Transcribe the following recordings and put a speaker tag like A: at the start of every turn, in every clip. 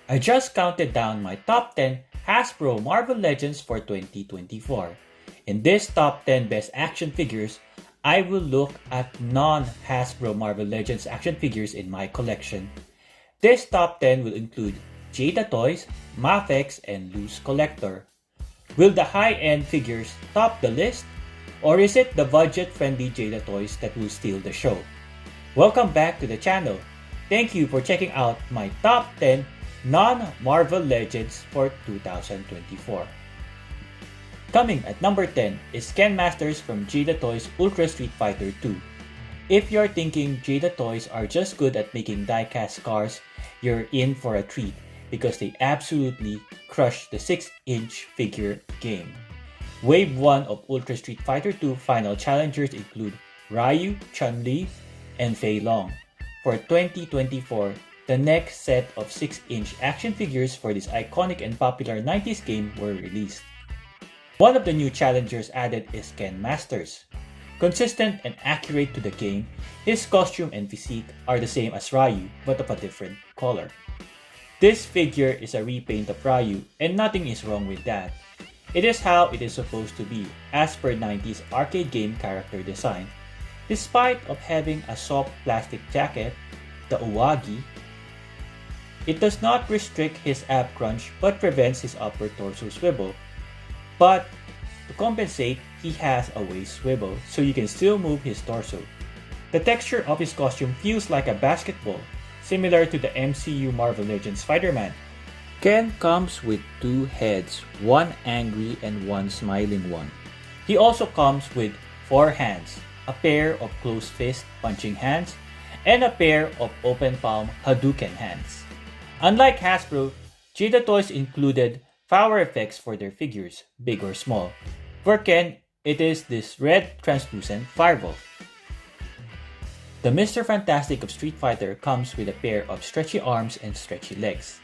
A: I just counted down my top 10 Hasbro Marvel Legends for 2024. In this top 10 best action figures, I will look at non-Hasbro Marvel Legends action figures in my collection. This top 10 will include Jada Toys, Mafex and LooseCollector. Will the high-end figures top the list? Or is it the budget-friendly Jada Toys that will steal the show? Welcome back to the channel. Thank you for checking out my top 10 non-Marvel Legends for 2024. Coming at number 10 is Ken Masters from Jada Toys Ultra Street Fighter 2. If you're thinking Jada Toys are just good at making die-cast cars, you're in for a treat because they absolutely crushed the 6-inch figure game. Wave 1 of Ultra Street Fighter 2 final challengers include Ryu, Chun-Li, and Fei Long. For 2024, the next set of 6-inch action figures for this iconic and popular 90s game were released. One of the new challengers added is Ken Masters. Consistent and accurate to the game, his costume and physique are the same as Ryu but of a different color. This figure is a repaint of Ryu and nothing is wrong with that. It is how it is supposed to be as per 90s arcade game character design. Despite of having a soft plastic jacket, the Uwagi, it does not restrict his ab crunch but prevents his upper torso swivel. But to compensate, he has a waist swivel so you can still move his torso. The texture of his costume feels like a basketball, similar to the MCU Marvel Legends Spider-Man. Ken comes with two heads, one angry and one smiling one. He also comes with 4 hands, a pair of closed fist punching hands, and a pair of open palm Hadouken hands. Unlike Hasbro, Jada Toys included power effects for their figures, big or small. For Ken, it is this red translucent fireball. The Mr. Fantastic of Street Fighter comes with a pair of stretchy arms and stretchy legs.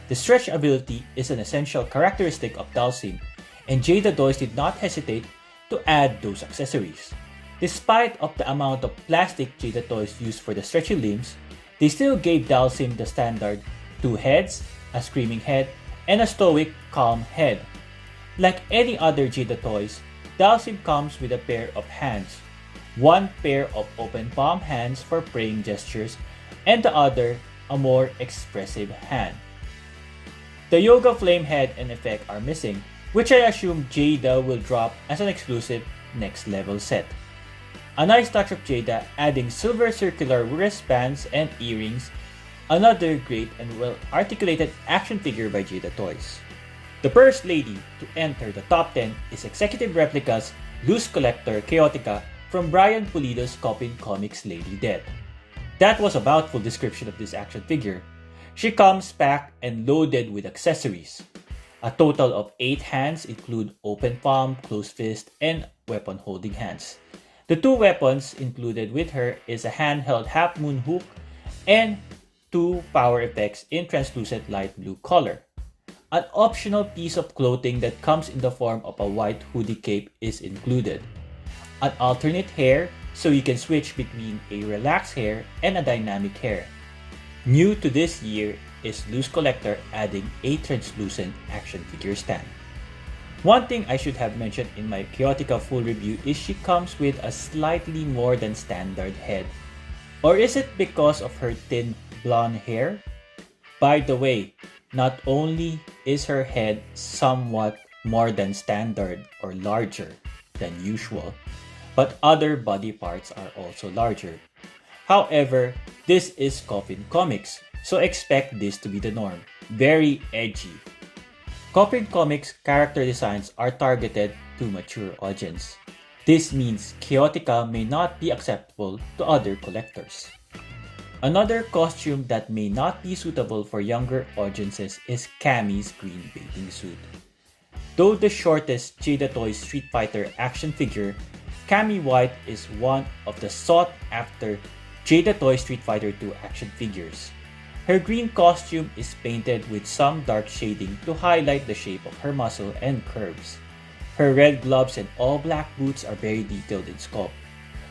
A: The stretch ability is an essential characteristic of Dhalsim, and Jada Toys did not hesitate to add those accessories. Despite of the amount of plastic Jada Toys used for the stretchy limbs, they still gave Dhalsim the standard 2 heads, a screaming head, and a stoic, calm head. Like any other Jada Toys, Dhalsim comes with a pair of hands, one pair of open palm hands for praying gestures, and the other a more expressive hand. The Yoga Flame head and effect are missing, which I assume Jada will drop as an exclusive next level set. A nice touch of Jada adding silver circular wristbands and earrings, another great and well-articulated action figure by Jada Toys. The first lady to enter the top 10 is Executive Replicas LooseCollector Chaotica from Brian Pulido's Coffin Comics Lady Death. That was a mouthful description of this action figure. She comes packed and loaded with accessories. A total of 8 hands include open palm, closed fist, and weapon holding hands. The 2 weapons included with her is a handheld half moon hook and 2 power effects in translucent light blue color. An optional piece of clothing that comes in the form of a white hoodie cape is included. An alternate hair so you can switch between a relaxed hair and a dynamic hair. New to this year is LooseCollector adding a translucent action figure stand. One thing I should have mentioned in my Chaotica full review is she comes with a slightly more than standard head. Or is it because of her thin blonde hair? By the way, not only is her head somewhat more than standard or larger than usual, but other body parts are also larger. However, this is Coffin Comics, so expect this to be the norm. Very edgy. Coffin Comics character designs are targeted to mature audience. This means Chaotica may not be acceptable to other collectors. Another costume that may not be suitable for younger audiences is Cammy's green bathing suit. Though the shortest Jada Toys Street Fighter action figure, Cammy White is one of the sought-after Jada Toys Street Fighter 2 action figures. Her green costume is painted with some dark shading to highlight the shape of her muscle and curves. Her red gloves and all black boots are very detailed in sculpt.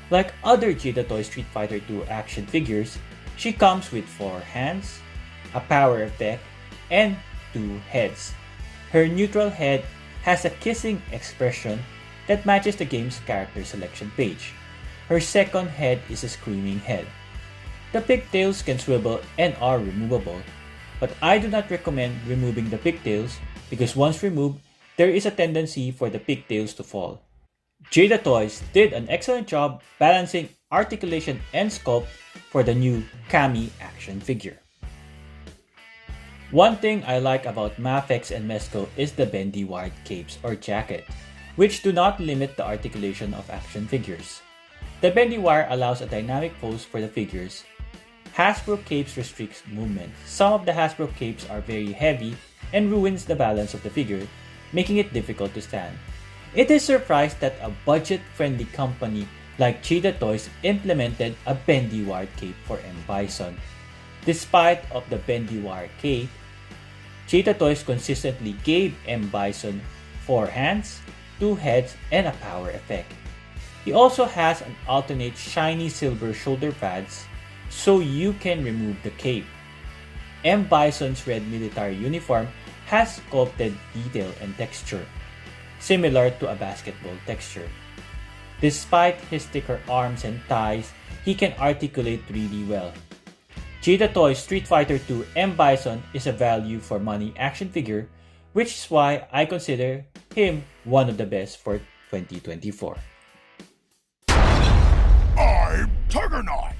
A: Like other Jada Toys Street Fighter 2 action figures, she comes with 4 hands, a power effect, and 2 heads. Her neutral head has a kissing expression that matches the game's character selection page. Her second head is a screaming head. The pigtails can swivel and are removable, but I do not recommend removing the pigtails because once removed, there is a tendency for the pigtails to fall. Jada Toys did an excellent job balancing articulation and sculpt for the new Kami action figure. One thing I like about Mafex and Mezco is the Bendy wired capes or jacket, which do not limit the articulation of action figures. The Bendy wire allows a dynamic pose for the figures. Hasbro capes restricts movement. Some of the Hasbro capes are very heavy and ruins the balance of the figure, making it difficult to stand. It is surprised that a budget-friendly company like Jada Toys implemented a Bendy wired cape for M. Bison. Despite of the Bendy wire cape, Jada Toys consistently gave M. Bison 4 hands, 2 heads, and a power effect. He also has an alternate shiny silver shoulder pads so you can remove the cape. M. Bison's red military uniform has sculpted detail and texture, similar to a basketball texture. Despite his thicker arms and thighs, he can articulate really well. Jada Toys Street Fighter 2 M. Bison is a value for money action figure, which is why I consider him one of the best for 2024.
B: I'm Tigerknight!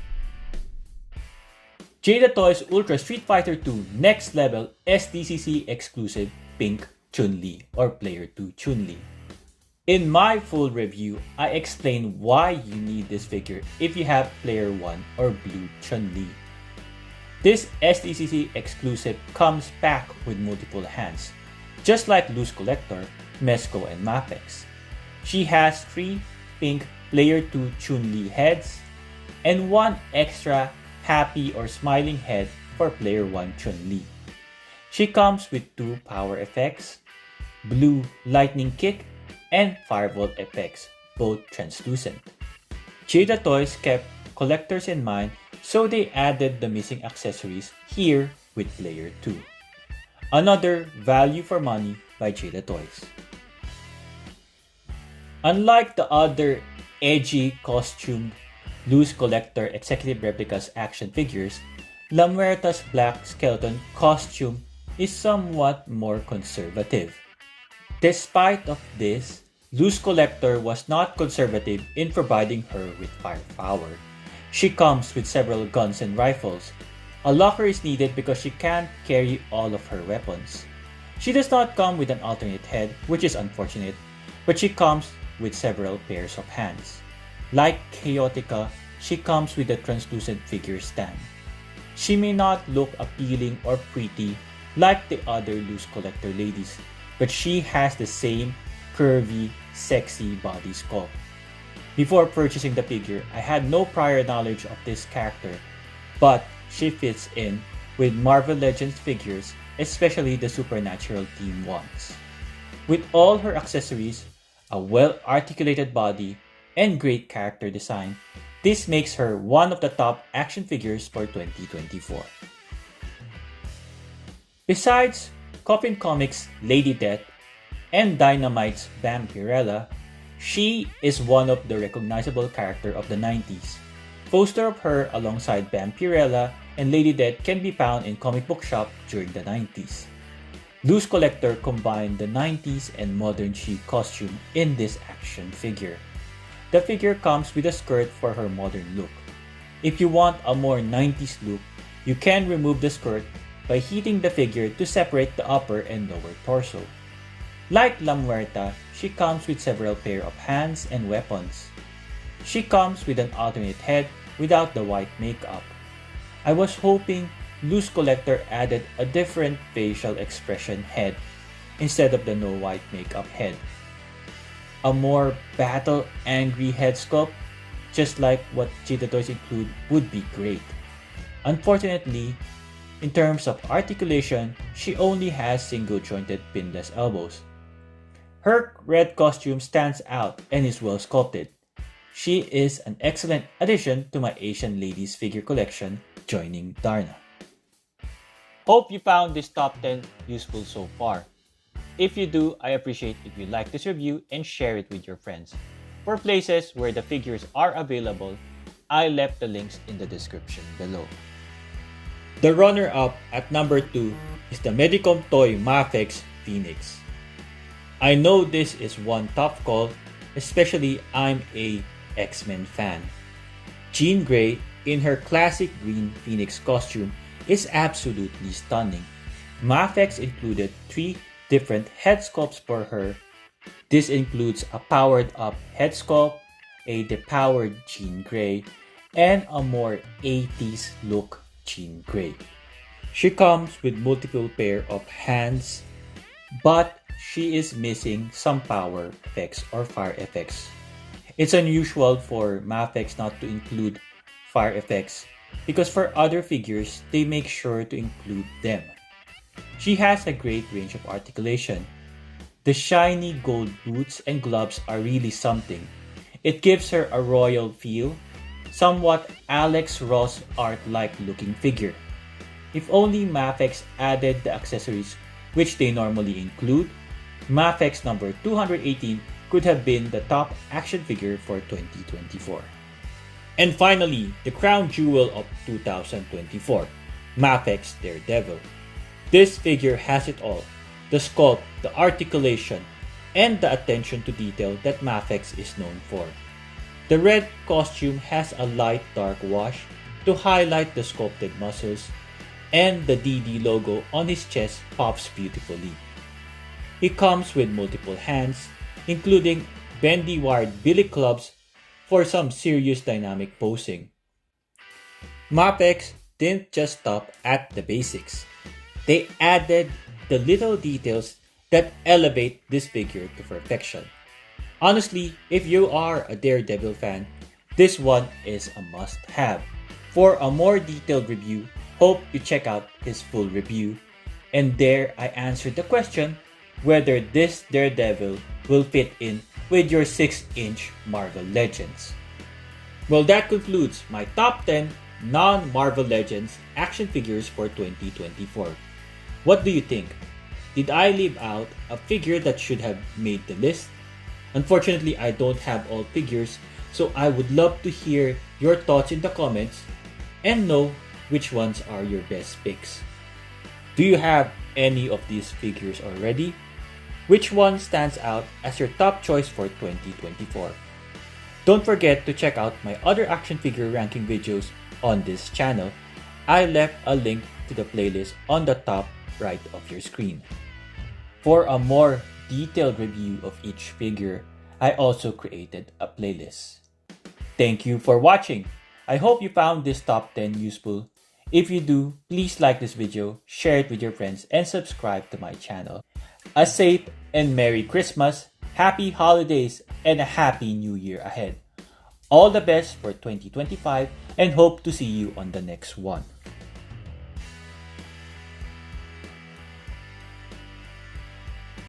A: Jada Toys Ultra Street Fighter 2 Next Level SDCC exclusive Pink Chun-Li or Player 2 Chun-Li. In my full review, I explain why you need this figure if you have Player 1 or Blue Chun-Li. This SDCC exclusive comes packed with multiple hands, just like LooseCollector, Mezco, and Mafex. She has 3 pink Player 2 Chun-Li heads and 1 extra happy or smiling head for Player 1 Chun-Li. She comes with 2 power effects, blue lightning kick, and firebolt effects, both translucent. Jada Toys kept collectors in mind, so they added the missing accessories here with Player 2. Another value for money by Jada Toys. Unlike the other edgy costumed LooseCollector Executive Replicas action figures, La Muerta's black skeleton costume is somewhat more conservative. Despite of this, LooseCollector was not conservative in providing her with firepower. She comes with several guns and rifles. A locker is needed because she can't carry all of her weapons. She does not come with an alternate head, which is unfortunate, but she comes with several pairs of hands. Like Chaotica, she comes with a translucent figure stand. She may not look appealing or pretty like the other LooseCollector ladies, but she has the same curvy, sexy body sculpt. Before purchasing the figure, I had no prior knowledge of this character, but she fits in with Marvel Legends figures, especially the Supernatural theme ones. With all her accessories, a well-articulated body, and great character design, this makes her one of the top action figures for 2024. Besides Coffin Comics' Lady Death and Dynamite's Vampirella, she is one of the recognizable characters of the 90s. Poster of her alongside Vampirella and Lady Death can be found in comic book shop during the 90s. LooseCollector combined the 90s and modern chic costume in this action figure. The figure comes with a skirt for her modern look. If you want a more 90s look, you can remove the skirt by heating the figure to separate the upper and lower torso. Like La Muerta, she comes with several pair of hands and weapons. She comes with an alternate head without the white makeup. I was hoping LooseCollector added a different facial expression head instead of the no white makeup head. A more battle-angry head sculpt, just like what Jada Toys include, would be great. Unfortunately, in terms of articulation, she only has single-jointed pinless elbows. Her red costume stands out and is well sculpted. She is an excellent addition to my Asian ladies figure collection, joining Darna. Hope you found this top 10 useful so far. If you do, I appreciate if you like this review and share it with your friends. For places where the figures are available, I left the links in the description below. The runner-up at number 2 is the Medicom toy Mafex Phoenix. I know this is one tough call, especially I'm a X-Men fan. Jean Grey in her classic green Phoenix costume is absolutely stunning. Mafex included 3 different head sculpts for her. This includes a powered up head sculpt, a depowered Jean Grey, and a more 80s look Jean Grey. She comes with multiple pair of hands, but she is missing some power effects or fire effects. It's unusual for Mafex not to include fire effects because for other figures, they make sure to include them. She has a great range of articulation. The shiny gold boots and gloves are really something. It gives her a royal feel, somewhat Alex Ross art-like looking figure. If only Mafex added the accessories which they normally include, Mafex number 218 could have been the top action figure for 2024. And finally, the crown jewel of 2024, Mafex Daredevil. This figure has it all: the sculpt, the articulation, and the attention to detail that Mafex is known for. The red costume has a light dark wash to highlight the sculpted muscles, and the DD logo on his chest pops beautifully. He comes with multiple hands, including bendy wired billy clubs for some serious dynamic posing. Mafex didn't just stop at the basics. They added the little details that elevate this figure to perfection. Honestly, if you are a Daredevil fan, this one is a must-have. For a more detailed review, hope you check out his full review. And there I answered the question whether this Daredevil will fit in with your 6-inch Marvel Legends. Well, that concludes my top 10 non-Marvel Legends action figures for 2024. What do you think? Did I leave out a figure that should have made the list? Unfortunately, I don't have all figures, so I would love to hear your thoughts in the comments and know which ones are your best picks. Do you have any of these figures already? Which one stands out as your top choice for 2024? Don't forget to check out my other action figure ranking videos on this channel. I left a link to the playlist on the top right of your screen. For a more detailed review of each figure, I also created a playlist. Thank you for watching. I hope you found this top 10 useful. If you do, please like this video, share it with your friends, and subscribe to my channel. A safe and Merry Christmas, Happy Holidays, and a Happy New Year ahead. All the best for 2025 and hope to see you on the next one.